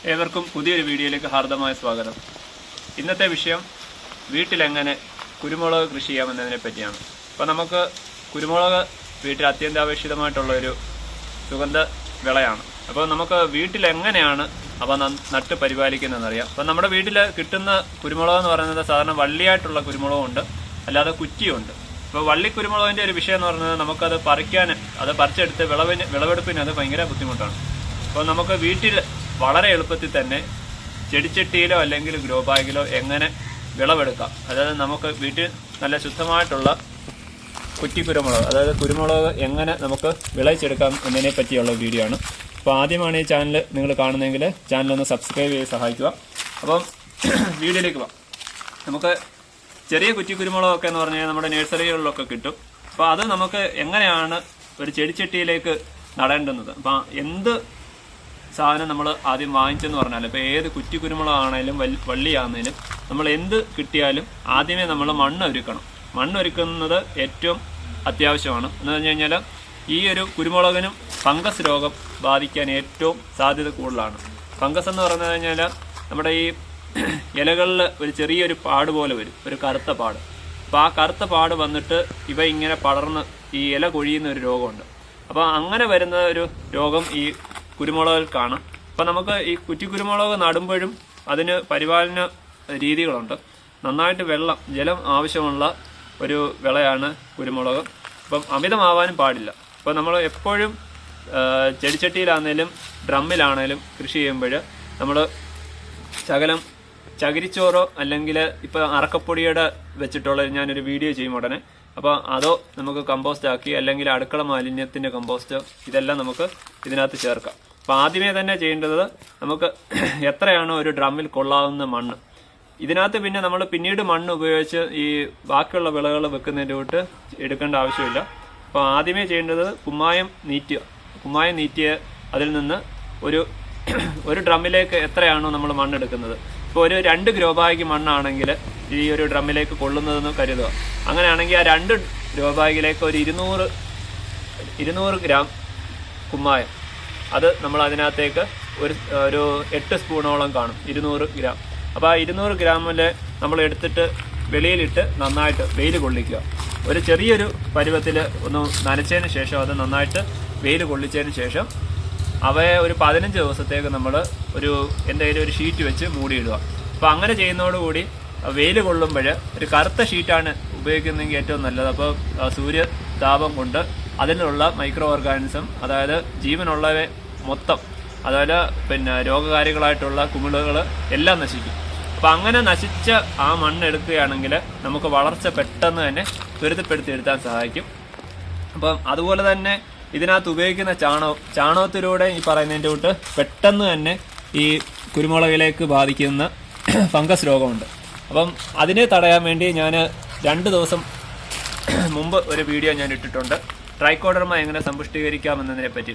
ഏവർക്കും പുതിയൊരു വീഡിയോയിലേക്ക് ഹാർദമായ സ്വാഗതം. ഇന്നത്തെ വിഷയം വീട്ടിലെങ്ങനെ കുരുമുളക് കൃഷി ചെയ്യാമെന്നതിനെ പറ്റിയാണ്. അപ്പോൾ നമുക്ക് കുരുമുളക് വീട്ടിൽ അത്യന്താപേക്ഷിതമായിട്ടുള്ള ഒരു സുഗന്ധ വിളയാണ്. അപ്പോൾ നമുക്ക് വീട്ടിലെങ്ങനെയാണ് അവ നട്ട് പരിപാലിക്കുന്നതെന്നറിയാം. അപ്പോൾ നമ്മുടെ വീട്ടിൽ കിട്ടുന്ന കുരുമുളക് എന്ന് പറയുന്നത് സാധാരണ വള്ളിയായിട്ടുള്ള കുരുമുളകുണ്ട്, അല്ലാതെ കുറ്റിയുണ്ട്. അപ്പോൾ വള്ളി കുരുമുളകിൻ്റെ ഒരു വിഷയം എന്ന് പറയുന്നത് നമുക്കത് അത് പറിച്ചെടുത്ത് വിളവെടുപ്പിന് അത് ഭയങ്കര ബുദ്ധിമുട്ടാണ്. അപ്പോൾ നമുക്ക് വീട്ടിൽ വളരെ എളുപ്പത്തിൽ തന്നെ ചെടിച്ചട്ടിയിലോ അല്ലെങ്കിൽ ഗ്രോ ബാഗിലോ എങ്ങനെ വിളവെടുക്കാം, അതായത് നമുക്ക് വീട്ടിൽ നല്ല ശുദ്ധമായിട്ടുള്ള കുറ്റി കുരുമുളക്, അതായത് കുരുമുളക് എങ്ങനെ നമുക്ക് വിളയിച്ചെടുക്കാം എന്നതിനെ പറ്റിയുള്ള വീഡിയോ ആണ്. അപ്പോൾ ആദ്യമാണ് ഈ ചാനൽ നിങ്ങൾ കാണുന്നതെങ്കിൽ ചാനലൊന്ന് സബ്സ്ക്രൈബ് ചെയ്ത് സഹായിക്കുക. അപ്പം വീഡിയോയിലേക്ക് പോകാം. നമുക്ക് ചെറിയ കുറ്റി കുരുമുളകൊക്കെ എന്ന് പറഞ്ഞാൽ നമ്മുടെ നഴ്സറികളിലൊക്കെ കിട്ടും. അപ്പോൾ അത് നമുക്ക് എങ്ങനെയാണ് ഒരു ചെടിച്ചട്ടിയിലേക്ക് നടേണ്ടുന്നത്, അപ്പം എന്ത് സാധനം നമ്മൾ ആദ്യം വാങ്ങിച്ചെന്ന് പറഞ്ഞാൽ, ഇപ്പോൾ ഏത് കുറ്റി കുരുമുളകാണേലും വള്ളിയാണെങ്കിലും നമ്മൾ എന്ത് കിട്ടിയാലും ആദ്യമേ നമ്മൾ മണ്ണൊരുക്കണം. മണ്ണൊരുക്കുന്നത് ഏറ്റവും അത്യാവശ്യമാണ്. എന്ന് പറഞ്ഞു കഴിഞ്ഞാൽ ഈ ഒരു കുരുമുളകിനും ഫംഗസ് രോഗം ബാധിക്കാൻ ഏറ്റവും സാധ്യത കൂടുതലാണ്. ഫംഗസ് എന്ന് പറഞ്ഞു കഴിഞ്ഞാൽ നമ്മുടെ ഈ ഇലകളിൽ ഒരു ചെറിയൊരു പാട് പോലെ വരും, ഒരു കറുത്ത പാട്. അപ്പോൾ ആ കറുത്ത പാട് വന്നിട്ട് ഇവ ഇങ്ങനെ പടർന്ന് ഈ ഇല കൊഴിയുന്ന ഒരു രോഗമുണ്ട്. അപ്പോൾ അങ്ങനെ വരുന്ന ഒരു രോഗം ഈ കുരുമുളകിൽ കാണാം. അപ്പോൾ നമുക്ക് ഈ കുറ്റി കുരുമുളക് നടുമ്പോഴും അതിന് പരിപാലന രീതികളുണ്ട്. നന്നായിട്ട് ജലം ആവശ്യമുള്ള ഒരു വിളയാണ് കുരുമുളക്. അപ്പം അമിതമാവാനും പാടില്ല. അപ്പോൾ നമ്മൾ എപ്പോഴും ചെടിച്ചട്ടിയിലാണെങ്കിലും ഡ്രമ്മിലാണെങ്കിലും കൃഷി ചെയ്യുമ്പോൾ നമ്മൾ ശകലം ചകിരിച്ചോറോ അല്ലെങ്കിൽ ഇപ്പോൾ അറക്കപ്പൊടിയുടെ വെച്ചിട്ടുള്ള ഞാനൊരു വീഡിയോ ചെയ്യും ഉടനെ. അപ്പോൾ അതോ നമുക്ക് കമ്പോസ്റ്റ് ആക്കി അല്ലെങ്കിൽ അടുക്കള മാലിന്യത്തിൻ്റെ കമ്പോസ്റ്റ് ഇതെല്ലാം നമുക്ക് ഇതിനകത്ത് ചേർക്കാം. അപ്പോൾ ആദ്യമേ തന്നെ ചെയ്യേണ്ടത് നമുക്ക് എത്രയാണോ ഒരു ഡ്രമ്മിൽ കൊള്ളാവുന്ന മണ്ണ്, ഇതിനകത്ത് പിന്നെ നമ്മൾ പിന്നീട് മണ്ണ് ഉപയോഗിച്ച് ഈ ബാക്കിയുള്ള വിളകൾ വെക്കുന്നതിൻ്റെ തൊട്ട് എടുക്കേണ്ട ആവശ്യമില്ല. അപ്പോൾ ആദ്യമേ ചെയ്യേണ്ടത് കുമ്മായം നീറ്റിയ അതിൽ നിന്ന് ഒരു ഡ്രമ്മിലേക്ക് എത്രയാണോ നമ്മൾ മണ്ണെടുക്കുന്നത്, ഇപ്പോൾ ഒരു 2 ഗ്രോ ബാഗ് മണ്ണാണെങ്കിൽ ഈ ഒരു ഡ്രമ്മിലേക്ക് കൊള്ളുന്നതെന്ന് കരുതുക. അങ്ങനെയാണെങ്കിൽ ആ 2 ഗ്രോ ബാഗിലേക്ക് ഒരു 200 ഗ്രാം കുമ്മായം, അത് നമ്മൾ അതിനകത്തേക്ക് ഒരു 8 സ്പൂണോളം കാണും, 200 ഗ്രാം. അപ്പോൾ ആ 200 ഗ്രാമിൽ നമ്മൾ എടുത്തിട്ട് വെളിയിലിട്ട് നന്നായിട്ട് വെയിൽ കൊള്ളിക്കുക. ഒരു ചെറിയൊരു പരുവത്തിൽ ഒന്ന് നനച്ചതിന് ശേഷം അത് നന്നായിട്ട് വെയിൽ കൊള്ളിച്ചതിന് ശേഷം അവയെ ഒരു 15 ദിവസത്തേക്ക് നമ്മൾ എന്തെങ്കിലും ഒരു ഷീറ്റ് വെച്ച് മൂടിയിടുക. അപ്പോൾ അങ്ങനെ ചെയ്യുന്നതോടുകൂടി വെയിൽ കൊള്ളുമ്പോൾ ഒരു കറുത്ത ഷീറ്റാണ് ഉപയോഗിക്കുന്നതെങ്കിൽ ഏറ്റവും നല്ലത്. അപ്പോൾ സൂര്യതാപം കൊണ്ട് അതിലുള്ള മൈക്രോ ഓർഗാനിസം, അതായത് ജീവനുള്ളവയെ മൊത്തം, അതായത് പിന്നെ രോഗകാരികളായിട്ടുള്ള കുമിളുകൾ എല്ലാം നശിക്കും. അപ്പം അങ്ങനെ നശിച്ച ആ മണ്ണ് എടുക്കുകയാണെങ്കിൽ നമുക്ക് വളർച്ച പെട്ടെന്ന് തന്നെ ത്വരിതപ്പെടുത്തിയെടുക്കാൻ സഹായിക്കും. അപ്പം അതുപോലെ തന്നെ ഇതിനകത്ത് ഉപയോഗിക്കുന്ന ചാണകത്തിലൂടെ ഈ പറയുന്നതിൻ്റെ തൊട്ട് പെട്ടെന്ന് തന്നെ ഈ കുരുമുളകിലേക്ക് ബാധിക്കുന്ന ഫംഗസ് രോഗമുണ്ട്. അപ്പം അതിനെ തടയാൻ വേണ്ടി ഞാൻ 2 ദിവസം മുമ്പ് ഒരു വീഡിയോ ഞാൻ ഇട്ടിട്ടുണ്ട്, ട്രൈക്കോഡർമ എങ്ങനെ സമ്പുഷ്ടീകരിക്കാമെന്നതിനെ പറ്റി.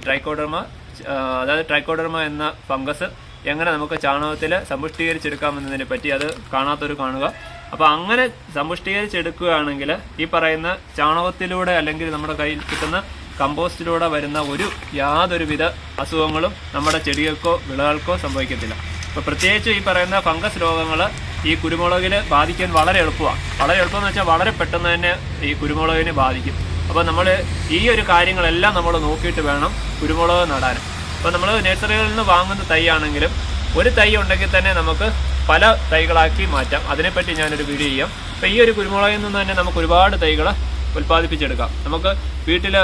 ട്രൈക്കോഡർമ എന്ന ഫംഗസ് എങ്ങനെ നമുക്ക് ചാണകത്തിൽ സമ്പുഷ്ടീകരിച്ചെടുക്കാമെന്നതിനെ പറ്റി, അത് കാണാത്തൊരു കാണുക. അപ്പോൾ അങ്ങനെ സമ്പുഷ്ടീകരിച്ചെടുക്കുകയാണെങ്കിൽ ഈ പറയുന്ന ചാണകത്തിലൂടെ അല്ലെങ്കിൽ നമ്മുടെ കയ്യിൽ കിട്ടുന്ന കമ്പോസ്റ്റിലൂടെ വരുന്ന യാതൊരുവിധ അസുഖങ്ങളും നമ്മുടെ ചെടികൾക്കോ വിളകൾക്കോ സംഭവിക്കത്തില്ല. അപ്പോൾ പ്രത്യേകിച്ച് ഈ പറയുന്ന ഫംഗസ് രോഗങ്ങൾ ഈ കുരുമുളകിൽ ബാധിക്കാൻ വളരെ എളുപ്പമാണ്. വളരെ എളുപ്പമെന്ന് വെച്ചാൽ വളരെ പെട്ടെന്ന് തന്നെ ഈ കുരുമുളകിനെ ബാധിക്കും. അപ്പോൾ നമ്മൾ ഈ ഒരു കാര്യങ്ങളെല്ലാം നമ്മൾ നോക്കിയിട്ട് വേണം കുരുമുളക് നടാൻ. അപ്പോൾ നമ്മൾ നഴ്സറികളിൽ നിന്ന് വാങ്ങുന്ന തൈയാണെങ്കിലും ഒരു തൈ ഉണ്ടെങ്കിൽ തന്നെ നമുക്ക് പല തൈകളാക്കി മാറ്റാം. അതിനെപ്പറ്റി ഞാനൊരു വീഡിയോ ചെയ്യാം. അപ്പോൾ ഈ ഒരു കുരുമുളകിൽ നിന്ന് തന്നെ നമുക്ക് ഒരുപാട് തൈകൾ ഉൽപ്പാദിപ്പിച്ചെടുക്കാം. നമുക്ക് വീട്ടിൽ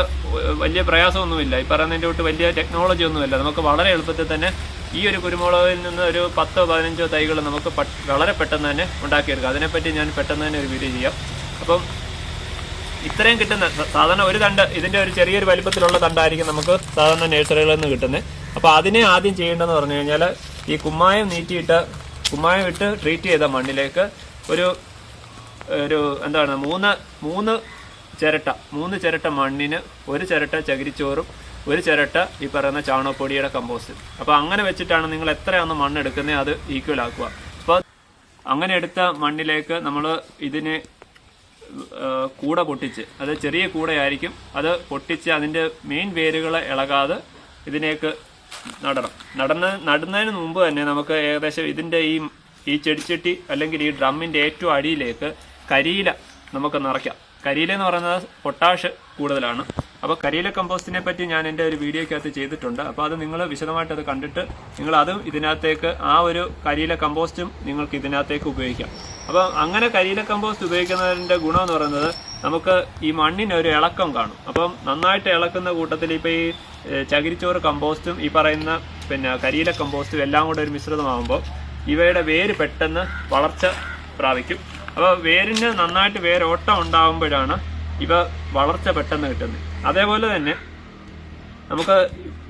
വലിയ പ്രയാസമൊന്നുമില്ല, ഈ പറയുന്നതിൻ്റെ തൊട്ട് വലിയ ടെക്നോളജി ഒന്നുമില്ല. നമുക്ക് വളരെ എളുപ്പത്തിൽ തന്നെ ഈ ഒരു കുരുമുളകിൽ നിന്ന് ഒരു 10-15 തൈകൾ നമുക്ക് വളരെ പെട്ടെന്ന് തന്നെ ഉണ്ടാക്കിയെടുക്കാം. അതിനെപ്പറ്റി ഞാൻ പെട്ടെന്ന് തന്നെ ഒരു വീഡിയോ ചെയ്യാം. അപ്പം ഇത്രയും കിട്ടുന്ന സാധാരണ ഒരു തണ്ട്, ഇതിൻ്റെ ഒരു ചെറിയൊരു വലിപ്പത്തിലുള്ള തണ്ടായിരിക്കും നമുക്ക് സാധാരണ നഴ്സറികളിൽ നിന്ന് കിട്ടുന്നത്. അപ്പോൾ അതിനെ ആദ്യം ചെയ്യേണ്ടതെന്ന് പറഞ്ഞു കഴിഞ്ഞാൽ ഈ കുമ്മായം ഇട്ട് ട്രീറ്റ് ചെയ്ത മണ്ണിലേക്ക് ഒരു എന്താണ് 3 ചിരട്ട മണ്ണിന് 1 ചിരട്ട ചകിരിച്ചോറും 1 ചിരട്ട ഈ പറയുന്ന ചാണകപ്പൊടിയുടെ കമ്പോസ്റ്റ്. അപ്പോൾ അങ്ങനെ വെച്ചിട്ടാണ് നിങ്ങൾ എത്രയാണോ മണ്ണെടുക്കുന്നത് അത് ഈക്വൽ ആക്കുക. അപ്പോൾ അങ്ങനെ എടുത്ത മണ്ണിലേക്ക് നമ്മൾ ഇതിനെ കൂട പൊട്ടിച്ച്, അത് ചെറിയ കൂടയായിരിക്കും, അത് പൊട്ടിച്ച് അതിൻ്റെ മെയിൻ വേരുകളെ ഇളകാതെ ഇതിനേക്ക് നടുന്നതിന് മുമ്പ് തന്നെ നമുക്ക് ഏകദേശം ഇതിൻ്റെ ഈ ചെടിച്ചട്ടി അല്ലെങ്കിൽ ഈ ഡ്രമ്മിൻ്റെ ഏറ്റവും അടിയിലേക്ക് കരിയില നമുക്ക് നിറയ്ക്കാം. കരിയില എന്ന് പറയുന്നത് പൊട്ടാഷ് കൂടുതലാണ്. അപ്പോൾ കരിയില കമ്പോസ്റ്റിനെ പറ്റി ഞാൻ എൻ്റെ ഒരു വീഡിയോയ്ക്കകത്ത് ചെയ്തിട്ടുണ്ട്. അപ്പോൾ അത് നിങ്ങൾ വിശദമായിട്ട് അത് കണ്ടിട്ട് നിങ്ങൾ അതും ഇതിനകത്തേക്ക് ആ ഒരു കരിയില കമ്പോസ്റ്റും നിങ്ങൾക്ക് ഇതിനകത്തേക്ക് ഉപയോഗിക്കാം. അപ്പം അങ്ങനെ കരിയില കമ്പോസ്റ്റ് ഉപയോഗിക്കുന്നതിൻ്റെ ഗുണമെന്ന് പറയുന്നത് നമുക്ക് ഈ മണ്ണിനൊരു ഇളക്കം കാണും. അപ്പം നന്നായിട്ട് ഇളക്കുന്ന കൂട്ടത്തിൽ ഇപ്പോൾ ഈ ചകിരിച്ചോറ് കമ്പോസ്റ്റും ഈ പറയുന്ന കരിയില കമ്പോസ്റ്റും എല്ലാം കൂടെ ഒരു മിശ്രിതമാകുമ്പോൾ ഇവയുടെ വേര് പെട്ടെന്ന് വളർച്ച പ്രാപിക്കും. അപ്പോൾ വേരിന് നന്നായിട്ട് വേരോട്ടം ഉണ്ടാകുമ്പോഴാണ് ഇവ വളർച്ച പെട്ടെന്ന് കിട്ടുന്നത്. അതേപോലെ തന്നെ നമുക്ക്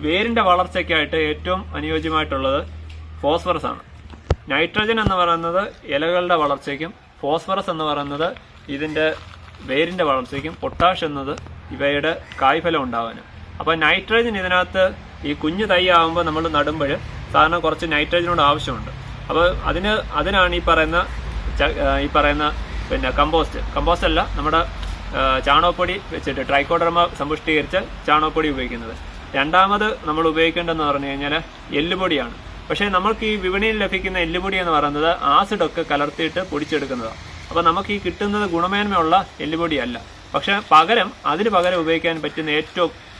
വേരിൻ്റെ വളർച്ചയ്ക്കായിട്ട് ഏറ്റവും അനുയോജ്യമായിട്ടുള്ളത് ഫോസ്ഫറസ് ആണ്. നൈട്രജൻ എന്ന് പറയുന്നത് ഇലകളുടെ വളർച്ചയ്ക്കും, ഫോസ്ഫറസ് എന്ന് പറയുന്നത് ഇതിൻ്റെ വേരിൻ്റെ വളർച്ചയ്ക്കും, പൊട്ടാഷ് എന്നത് ഇവയുടെ കായ്ഫലം ഉണ്ടാകാനും. അപ്പോൾ നൈട്രജൻ ഇതിനകത്ത് ഈ കുഞ്ഞു തൈ ആകുമ്പോൾ നമ്മൾ നടുമ്പോൾ സാധാരണ കുറച്ച് നൈട്രജനോട് ആവശ്യമുണ്ട്. അപ്പോൾ അതിനാണ് ഈ പറയുന്ന കമ്പോസ്റ്റ് അല്ല, നമ്മുടെ ചാണകപ്പൊടി വെച്ചിട്ട് ട്രൈക്കോഡർമ സമ്പുഷ്ടീകരിച്ച ചാണകപ്പൊടി ഉപയോഗിക്കുന്നത്. രണ്ടാമത് നമ്മൾ ഉപയോഗിക്കേണ്ടതെന്ന് പറഞ്ഞു കഴിഞ്ഞാൽ എല്ലുപൊടിയാണ്. പക്ഷേ നമുക്ക് ഈ വിപണിയിൽ ലഭിക്കുന്ന എല്ലുപൊടി എന്ന് പറയുന്നത് ആസിഡൊക്കെ കലർത്തിയിട്ട് പൊടിച്ചെടുക്കുന്നതാണ്. അപ്പോൾ നമുക്ക് ഈ കിട്ടുന്നത് ഗുണമേന്മയുള്ള എല്ലുപൊടിയല്ല. പക്ഷേ അതിന് പകരം ഉപയോഗിക്കാൻ പറ്റുന്ന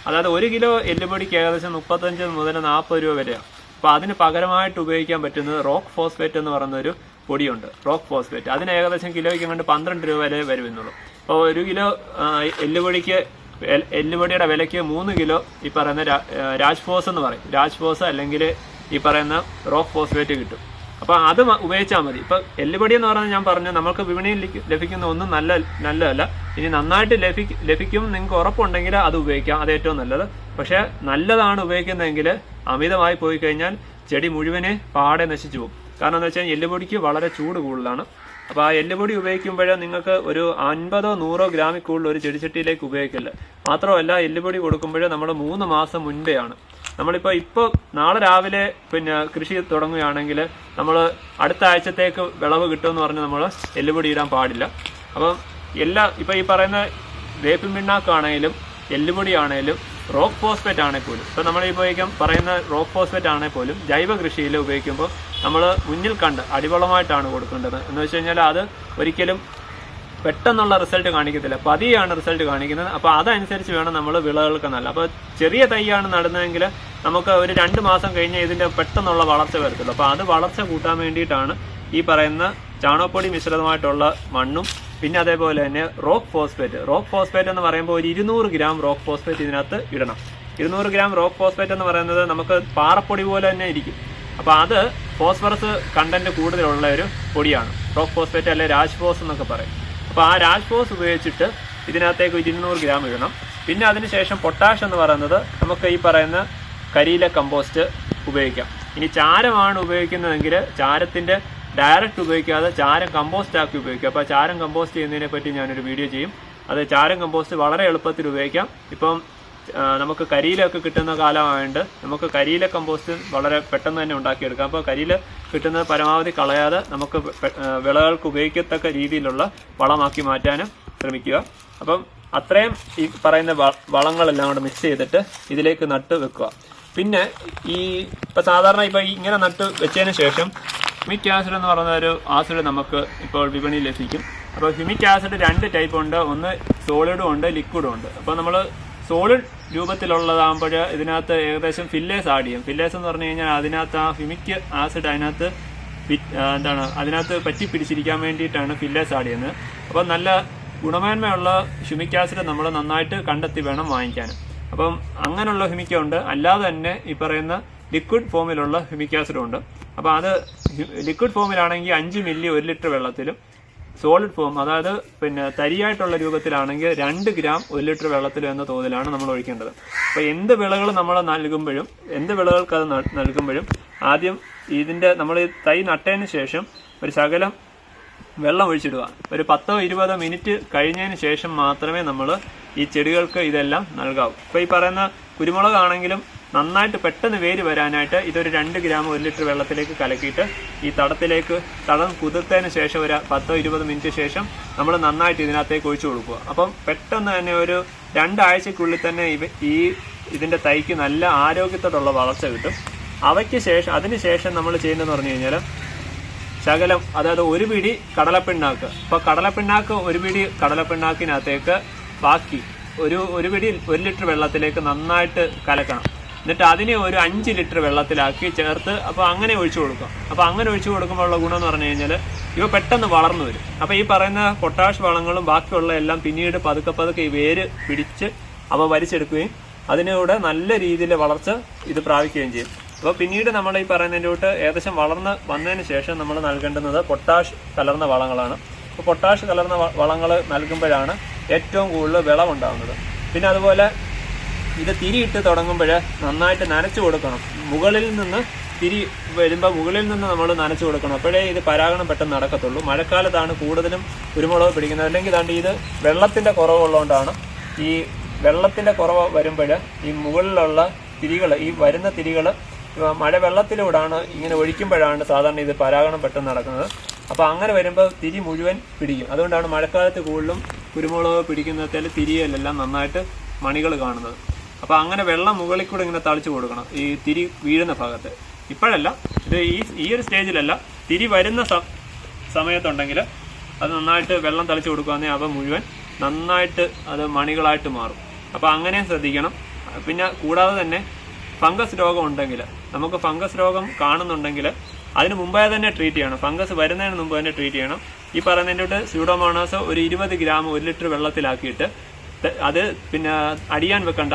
അതായത് 1 കിലോ എല്ലുപൊടിക്ക് ഏകദേശം 35 മുതൽ 40 രൂപ വരെയാണ്. അപ്പോൾ അതിന് പകരമായിട്ട് ഉപയോഗിക്കാൻ പറ്റുന്നത് റോക്ക് ഫോസ്ഫേറ്റ് എന്ന് പറയുന്നൊരു പൊടിയുണ്ട്. റോക്ക് ഫോസ്ഫേറ്റ് അതിന് ഏകദേശം കിലോയ്ക്ക് കണ്ട് 12 രൂപ വരെ വരുന്നുള്ളൂ. അപ്പോൾ 1 കിലോ എല്ലുപൊടിയുടെ വിലയ്ക്ക് 3 കിലോ ഈ പറയുന്ന രാജ്ഫോസ് എന്ന് പറയും, രാജ്ഫോസ് അല്ലെങ്കിൽ ഈ പറയുന്ന റോക്ക് ഫോസ്ഫേറ്റ് കിട്ടും. അപ്പോൾ അത് ഉപയോഗിച്ചാൽ മതി. ഇപ്പം എല്ലുപൊടി എന്ന് പറഞ്ഞാൽ ഞാൻ പറഞ്ഞു നമുക്ക് വിപണിയിൽ ലഭിക്കുന്ന ഒന്നും നല്ലതല്ല. ഇനി നന്നായിട്ട് ലഭിക്കും നിങ്ങൾക്ക് ഉറപ്പുണ്ടെങ്കിൽ അത് ഉപയോഗിക്കാം, അത് ഏറ്റവും നല്ലത്. പക്ഷേ നല്ലതാണ് ഉപയോഗിക്കുന്നതെങ്കിൽ അമിതമായി പോയി കഴിഞ്ഞാൽ ചെടി മുഴുവനെ പാടെ നശിച്ചു പോകും. കാരണം എന്താ വെച്ചാൽ എല്ലുപൊടിക്ക് വളരെ ചൂട് കൂടുതലാണ്. അപ്പോൾ ആ എല്ലുപൊടി ഉപയോഗിക്കുമ്പോൾ നിങ്ങൾക്ക് ഒരു 50-100 ഗ്രാമിൽ കൂടുതൽ ഒരു ചെടിച്ചട്ടിയിലേക്ക് ഉപയോഗിക്കില്ല. മാത്രമല്ല എല്ലുപൊടി കൊടുക്കുമ്പോൾ നമ്മൾ 3 മാസം മുൻപെയാണ്. ഇപ്പോൾ നാളെ രാവിലെ കൃഷി തുടങ്ങുകയാണെങ്കിൽ നമ്മൾ അടുത്ത ആഴ്ചത്തേക്ക് വിളവ് കിട്ടുമെന്ന് പറഞ്ഞ് നമ്മൾ എല്ലുപൊടി ഇടാൻ പാടില്ല. അപ്പം ഇപ്പോൾ ഈ പറയുന്ന വേപ്പിൻ പിണ്ണാക്കാണെങ്കിലും എല്ലുപൊടി ആണെങ്കിലും റോക്ക് ഫോസ്ഫേറ്റ് ആണെങ്കിൽ പോലും, ഇപ്പോൾ നമ്മളിപ്പോൾ പറയുന്ന റോക്ക് ഫോസ്ഫേറ്റ് ആണെങ്കിൽ പോലും ജൈവ കൃഷിയിൽ ഉപയോഗിക്കുമ്പോൾ നമ്മൾ മുന്നിൽ കണ്ട് അടിവളമായിട്ടാണ് കൊടുക്കേണ്ടത്. എന്ന് വെച്ച് കഴിഞ്ഞാൽ അത് ഒരിക്കലും പെട്ടെന്നുള്ള റിസൾട്ട് കാണിക്കത്തില്ല, പതിയാണ് റിസൾട്ട് കാണിക്കുന്നത്. അപ്പോൾ അതനുസരിച്ച് വേണം നമ്മൾ വിളകൾക്ക് നല്ല. അപ്പോൾ ചെറിയ തൈയാണ് നടുന്നതെങ്കിൽ നമുക്ക് ഒരു 2 മാസം കഴിഞ്ഞ് ഇതിൻ്റെ പെട്ടെന്നുള്ള വളർച്ച വരത്തുള്ളൂ. അപ്പോൾ അത് വളർച്ച കൂട്ടാൻ വേണ്ടിയിട്ടാണ് ഈ പറയുന്ന ചാണകപ്പൊടി മിശ്രിതമായിട്ടുള്ള മണ്ണും പിന്നെ അതേപോലെ തന്നെ റോക്ക് ഫോസ്ഫേറ്റ് എന്ന് പറയുമ്പോൾ ഒരു 200 ഗ്രാം റോക്ക് ഫോസ്ഫേറ്റ് ഇതിനകത്ത് ഇടണം. 200 ഗ്രാം റോക്ക് ഫോസ്ഫേറ്റ് എന്ന് പറയുന്നത് നമുക്ക് പാറപ്പൊടി പോലെ തന്നെ ഇരിക്കും. അപ്പോൾ അത് ഫോസ്ഫറസ് കണ്ടന്റ് കൂടുതലുള്ള ഒരു പൊടിയാണ് റോക്ക് ഫോസ്ഫേറ്റ്, അല്ലെ രാജ്ഫോസ് എന്നൊക്കെ പറയും. അപ്പോൾ ആ രാജ്ഫോസ് ഉപയോഗിച്ചിട്ട് ഇതിനകത്തേക്ക് 200 ഗ്രാം ഇടണം. പിന്നെ അതിനുശേഷം പൊട്ടാഷ് എന്ന് പറയുന്നത് നമുക്ക് ഈ പറയുന്ന കരിയില കമ്പോസ്റ്റ് ഉപയോഗിക്കാം. ഇനി ചാരമാണ് ഉപയോഗിക്കുന്നതെങ്കിൽ ചാരത്തിൻ്റെ ഡയറക്റ്റ് ഉപയോഗിക്കാതെ ചാരം കമ്പോസ്റ്റ് ആക്കി ഉപയോഗിക്കുക. അപ്പോൾ ചാരം കമ്പോസ്റ്റ് ചെയ്യുന്നതിനെ പറ്റി ഞാനൊരു വീഡിയോ ചെയ്യും. അത് ചാരം കമ്പോസ്റ്റ് വളരെ എളുപ്പത്തിൽ ഉപയോഗിക്കാം. ഇപ്പം നമുക്ക് കരിയിലൊക്കെ കിട്ടുന്ന കാലമായതുകൊണ്ട് നമുക്ക് കരിയില കമ്പോസ്റ്റ് വളരെ പെട്ടെന്ന് തന്നെ ഉണ്ടാക്കിയെടുക്കാം. അപ്പോൾ കരിയില കിട്ടുന്നത് പരമാവധി കളയാതെ നമുക്ക് വിളകൾക്ക് ഉപയോഗിക്കത്തക്ക രീതിയിലുള്ള വളമാക്കി മാറ്റാനും ശ്രമിക്കുക. അപ്പം അത്രയും ഈ പറയുന്ന വളങ്ങളെല്ലാം കൂടെ മിക്സ് ചെയ്തിട്ട് ഇതിലേക്ക് നട്ട് വെക്കുക. പിന്നെ ഇപ്പോൾ സാധാരണ ഇപ്പോൾ ഇങ്ങനെ നട്ട് വെച്ചതിന് ശേഷം ഹ്യൂമിക് ആസിഡ് എന്ന് പറയുന്ന ഒരു ആസിഡ് നമുക്ക് ഇപ്പോൾ വിപണിയിൽ ലഭിക്കും. അപ്പോൾ ഹ്യൂമിക് ആസിഡ് 2 ടൈപ്പ് ഉണ്ട്, ഒന്ന് സോളിഡും ഉണ്ട് ലിക്വിഡും ഉണ്ട്. അപ്പോൾ നമ്മൾ സോളിഡ് രൂപത്തിലുള്ളതാകുമ്പോൾ ഇതിനകത്ത് ഏകദേശം ഫില്ലേഴ്സ് ആഡ് ചെയ്യും. ഫില്ലേഴ്സ് എന്ന് പറഞ്ഞു കഴിഞ്ഞാൽ അതിനകത്ത് ആ ഹ്യൂമിക് ആസിഡ് അതിനകത്ത് പറ്റി പിടിച്ചിരിക്കാൻ വേണ്ടിയിട്ടാണ് ഫില്ലേഴ്സ് ആഡ് ചെയ്യുന്നത്. അപ്പോൾ നല്ല ഗുണമേന്മയുള്ള ഹ്യൂമിക് ആസിഡ് നമ്മൾ നന്നായിട്ട് കണ്ടെത്തി വേണം വാങ്ങിക്കാൻ. അപ്പം അങ്ങനെയുള്ള ഹ്യൂമിക് ഉണ്ട്, അല്ലാതെ തന്നെ ഈ പറയുന്ന ലിക്വിഡ് ഫോമിലുള്ള ഹ്യൂമിക് ആസിഡും ഉണ്ട്. അപ്പോൾ അത് ലിക്വിഡ് ഫോമിലാണെങ്കിൽ 5 മില്ലി 1 ലിറ്റർ വെള്ളത്തിലും, സോളിഡ് ഫോം അതായത് തരിയായിട്ടുള്ള രൂപത്തിലാണെങ്കിൽ 2 ഗ്രാം 1 ലിറ്റർ വെള്ളത്തിലും എന്ന തോതിലാണ് നമ്മൾ ഒഴിക്കേണ്ടത്. അപ്പോൾ എന്ത് വിളകൾ നമ്മൾ നൽകുമ്പോഴും വിളകൾക്ക് അത് നൽകുമ്പോഴും ആദ്യം നമ്മൾ ഈ തൈ നട്ടതിന് ശേഷം ഒരു ശകലം വെള്ളം ഒഴിച്ചിടുക. ഒരു 10-20 മിനിറ്റ് കഴിഞ്ഞതിന് ശേഷം മാത്രമേ നമ്മൾ ഈ ചെടികൾക്ക് ഇതെല്ലാം നൽകാവൂ. ഇപ്പോൾ ഈ പറയുന്ന കുരുമുളകാണെങ്കിലും നന്നായിട്ട് പെട്ടെന്ന് വേര് വരാനായിട്ട് ഇതൊരു 2 ഗ്രാം 1 ലിറ്റർ വെള്ളത്തിലേക്ക് കലക്കിയിട്ട് ഈ തടം കുതിർത്തതിന് ശേഷം ഒരു 10-20 മിനിറ്റ് ശേഷം നമ്മൾ നന്നായിട്ട് ഇതിനകത്തേക്ക് ഒഴിച്ചു കൊടുക്കുക. അപ്പം പെട്ടെന്ന് തന്നെ ഒരു 2 ആഴ്ചക്കുള്ളിൽ തന്നെ ഈ ഇതിൻ്റെ തൈക്ക് നല്ല ആരോഗ്യത്തോടുള്ള വളർച്ച കിട്ടും. അതിനുശേഷം നമ്മൾ ചെയ്യുന്നതെന്ന് പറഞ്ഞു കഴിഞ്ഞാൽ ശകലം, അതായത് ഒരു പിടി കടലപ്പിണ്ണാക്ക്. അപ്പോൾ കടലപ്പിണ്ണാക്ക്, ഒരു പിടി കടലപ്പിണ്ണാക്കിനകത്തേക്ക് ബാക്കി ഒരു പിടി 1 ലിറ്റർ വെള്ളത്തിലേക്ക് നന്നായിട്ട് കലക്കണം. എന്നിട്ട് അതിനെ ഒരു 5 ലിറ്റർ വെള്ളത്തിലാക്കി ചേർത്ത് അപ്പോൾ അങ്ങനെ ഒഴിച്ചു കൊടുക്കുക. അപ്പോൾ അങ്ങനെ ഒഴിച്ചു കൊടുക്കുമ്പോൾ ഉള്ള ഗുണം എന്ന് പറഞ്ഞു കഴിഞ്ഞാൽ ഇവ പെട്ടെന്ന് വളർന്നു വരും. അപ്പോൾ ഈ പറയുന്ന പൊട്ടാഷ് വളങ്ങളും ബാക്കിയുള്ള എല്ലാം പിന്നീട് പതുക്കെ ഈ വേര് പിടിച്ച് അവ വലിച്ചെടുക്കുകയും അതിനൂടെ നല്ല രീതിയിൽ വളർച്ച ഇത് പ്രാപിക്കുകയും ചെയ്യും. അപ്പോൾ പിന്നീട് നമ്മൾ ഈ പറയുന്നതിൻ്റെ കൂട്ട് ഏകദേശം വളർന്ന് വന്നതിന് ശേഷം നമ്മൾ നൽകേണ്ടുന്നത് പൊട്ടാഷ് കലർന്ന വളങ്ങളാണ്. അപ്പോൾ പൊട്ടാഷ് കലർന്ന വളങ്ങൾ നൽകുമ്പോഴാണ് ഏറ്റവും കൂടുതൽ വിളവുണ്ടാകുന്നത്. പിന്നെ അതുപോലെ ഇത് തിരിയിട്ട് തുടങ്ങുമ്പോൾ നന്നായിട്ട് നനച്ചു കൊടുക്കണം. മുകളിൽ നിന്ന് തിരി വരുമ്പോൾ മുകളിൽ നിന്ന് നമ്മൾ നനച്ചു കൊടുക്കണം. അപ്പോഴേ ഇത് പരാഗണം പെട്ടെന്ന് നടക്കത്തുള്ളൂ. മഴക്കാലത്താണ് കൂടുതലും കുരുമുളക് പിടിക്കുന്നത്. അല്ലെങ്കിൽ ഇതാണ്ട് ഇത് വെള്ളത്തിൻ്റെ കുറവുള്ളതുകൊണ്ടാണ്. ഈ വെള്ളത്തിൻ്റെ കുറവ് വരുമ്പോൾ ഈ മുകളിലുള്ള തിരികൾ, ഈ വരുന്ന തിരികൾ മഴവെള്ളത്തിലൂടെയാണ് ഇങ്ങനെ ഒഴിക്കുമ്പോഴാണ് സാധാരണ ഇത് പരാഗണം പെട്ടെന്ന് നടക്കുന്നത്. അപ്പോൾ അങ്ങനെ വരുമ്പോൾ തിരി മുഴുവൻ പിടിക്കും. അതുകൊണ്ടാണ് മഴക്കാലത്ത് കൂടുതലും കുരുമുളക് പിടിക്കുന്നതിൽ തിരിയിലെല്ലാം നന്നായിട്ട് മണികൾ കാണുന്നത്. അപ്പോൾ അങ്ങനെ വെള്ളം മുകളിൽ കൂടെ ഇങ്ങനെ തളിച്ചു കൊടുക്കണം ഈ തിരി വീഴുന്ന ഭാഗത്ത്. ഇപ്പോഴല്ല, ഇത് ഈ ഒരു സ്റ്റേജിലല്ല, തിരി വരുന്ന സമയത്തുണ്ടെങ്കിൽ അത് നന്നായിട്ട് വെള്ളം തളിച്ചു കൊടുക്കുകയാണെങ്കിൽ അവ മുഴുവൻ നന്നായിട്ട് അത് മണികളായിട്ട് മാറും. അപ്പോൾ അങ്ങനെയും ശ്രദ്ധിക്കണം. പിന്നെ കൂടാതെ തന്നെ ഫംഗസ് രോഗം ഉണ്ടെങ്കിൽ, നമുക്ക് ഫംഗസ് രോഗം കാണുന്നുണ്ടെങ്കിൽ അതിന് മുമ്പേ തന്നെ ട്രീറ്റ് ചെയ്യണം. ഫംഗസ് വരുന്നതിന് മുമ്പ് തന്നെ ട്രീറ്റ് ചെയ്യണം. ഈ പറയുന്നതിൻ്റെ സ്യൂഡോമോണാസ് ഒരു 20 ഗ്രാം 1 ലിറ്റർ വെള്ളത്തിലാക്കിയിട്ട് അത് പിന്നെ അടിയാൻ വെക്കണ്ട,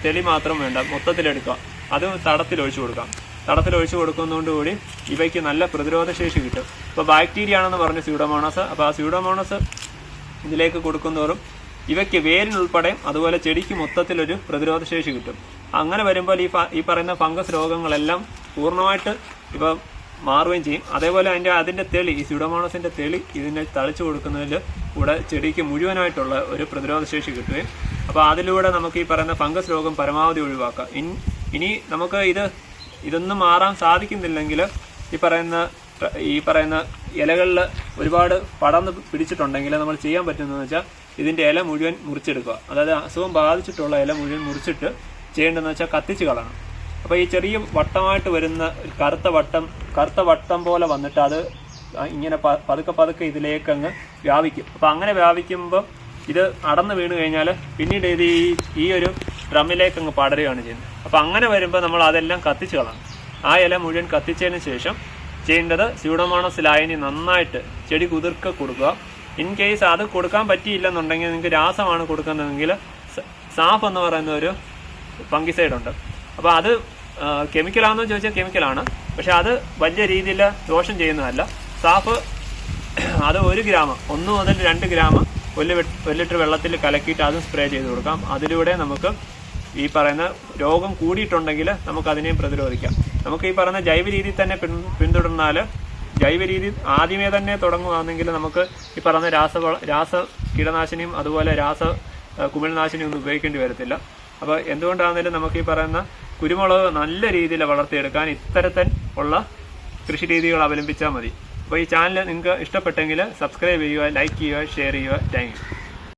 തെളി മാത്രം വേണ്ട, മൊത്തത്തിലെടുക്കുക. അത് തടത്തിലൊഴിച്ചു കൊടുക്കാം. തടത്തിലൊഴിച്ചു കൊടുക്കുന്നതുകൊണ്ടുകൂടി ഇവയ്ക്ക് നല്ല പ്രതിരോധശേഷി കിട്ടും. ഇപ്പോൾ ബാക്ടീരിയ ആണെന്ന് പറഞ്ഞ സ്യൂഡോമോണാസ്. അപ്പോൾ ആ സ്യൂഡോമോണാസ് ഇതിലേക്ക് കൊടുക്കുന്നതോറും ഇവയ്ക്ക് വേരിനുൾപ്പെടെ അതുപോലെ ചെടിക്ക് മൊത്തത്തിലൊരു പ്രതിരോധശേഷി കിട്ടും. അങ്ങനെ വരുമ്പോൾ ഈ പറയുന്ന ഫംഗസ് രോഗങ്ങളെല്ലാം പൂർണ്ണമായിട്ട് ഇവ മാറുകയും ചെയ്യും. അതേപോലെ അതിൻ്റെ തെളി, ഈ സ്യൂഡോമോണസിൻ്റെ തെളി ഇതിനെ തളിച്ചു കൊടുക്കുന്നതിൽ കൂടെ ചെടിക്ക് മുഴുവനായിട്ടുള്ള ഒരു പ്രതിരോധശേഷി കിട്ടുകയും അപ്പോൾ അതിലൂടെ നമുക്ക് ഈ പറയുന്ന ഫംഗസ് രോഗം പരമാവധി ഒഴിവാക്കാം. ഇനി നമുക്ക് ഇതൊന്നും മാറാൻ സാധിക്കുന്നില്ലെങ്കിൽ ഈ പറയുന്ന ഇലകളിൽ ഒരുപാട് പടർന്ന് പിടിച്ചിട്ടുണ്ടെങ്കിൽ നമ്മൾ ചെയ്യാൻ പറ്റുന്നതെന്ന് വെച്ചാൽ ഇതിൻ്റെ ഇല മുഴുവൻ മുറിച്ചെടുക്കുക. അതായത് അസുഖം ബാധിച്ചിട്ടുള്ള ഇല മുഴുവൻ മുറിച്ചിട്ട് ചെയ്യേണ്ടതെന്ന് വെച്ചാൽ കത്തിച്ച് കളയണം. അപ്പോൾ ഈ ചെറിയ വട്ടമായിട്ട് വരുന്ന കറുത്ത വട്ടം പോലെ വന്നിട്ട് അത് ഇങ്ങനെ പതുക്കെ ഇതിലേക്ക് അങ്ങ് വ്യാപിക്കും. അപ്പോൾ അങ്ങനെ വ്യാപിക്കുമ്പോൾ ഇത് അടർന്ന് വീണ് കഴിഞ്ഞാൽ പിന്നീട് ഇത് ഈ ഒരു ഡ്രമ്മിലേക്ക് അങ്ങ് പടരുകയാണ് ചെയ്യുന്നത്. അപ്പോൾ അങ്ങനെ വരുമ്പോൾ നമ്മൾ അതെല്ലാം കത്തിച്ച് കളയണം. ആ ഇല മുഴുവൻ കത്തിച്ചതിന് ശേഷം ചെയ്യേണ്ടത് സ്യൂഡോമോണസ് ലായനി നന്നായിട്ട് ചെടി കുതിർക്ക കൊടുക്കുക. ഇൻ കേസ് അത് കൊടുക്കാൻ പറ്റിയില്ലെന്നുണ്ടെങ്കിൽ നിങ്ങൾക്ക് രാസമാണ് കൊടുക്കുന്നതെങ്കിൽ സാഫ് എന്ന് പറയുന്ന ഒരു ഫംഗിസൈഡ് ഉണ്ട്. അപ്പോൾ അത് കെമിക്കലാണെന്ന് ചോദിച്ചാൽ കെമിക്കലാണ്, പക്ഷെ അത് വലിയ രീതിയിൽ ദോഷം ചെയ്യുന്നതല്ല. സാഫ് അത് 1 ഗ്രാം 1 മുതൽ 2 ഗ്രാം 1 ലിറ്റർ വെള്ളത്തിൽ കലക്കിയിട്ട് അതും സ്പ്രേ ചെയ്ത് കൊടുക്കാം. അതിലൂടെ നമുക്ക് ഈ പറയുന്ന രോഗം കൂടിയിട്ടുണ്ടെങ്കിൽ നമുക്കതിനെയും പ്രതിരോധിക്കാം. നമുക്ക് ഈ പറയുന്ന ജൈവ രീതി തന്നെ പിന്തുടർന്നാൽ, ജൈവ രീതി ആദ്യമേ തന്നെ തുടങ്ങുകയാണെങ്കിൽ നമുക്ക് ഈ പറയുന്ന രാസ കീടനാശിനിയും അതുപോലെ കുമിൾനാശിനിയും ഒന്നും ഉപയോഗിക്കേണ്ടി വരത്തില്ല. അപ്പോൾ എന്തുകൊണ്ടാണെങ്കിലും നമുക്ക് ഈ പറയുന്ന കുരുമുളക് നല്ല രീതിയിൽ വളർത്തിയെടുക്കാൻ ഇത്തരത്തിൽ ഉള്ള കൃഷി രീതികൾ അവലംബിച്ചാൽ മതി. അപ്പോൾ ഈ ചാനൽ നിങ്ങൾക്ക് ഇഷ്ടപ്പെട്ടെങ്കിൽ സബ്സ്ക്രൈബ് ചെയ്യുക, ലൈക്ക് ചെയ്യുക, ഷെയർ ചെയ്യുക. Thank you.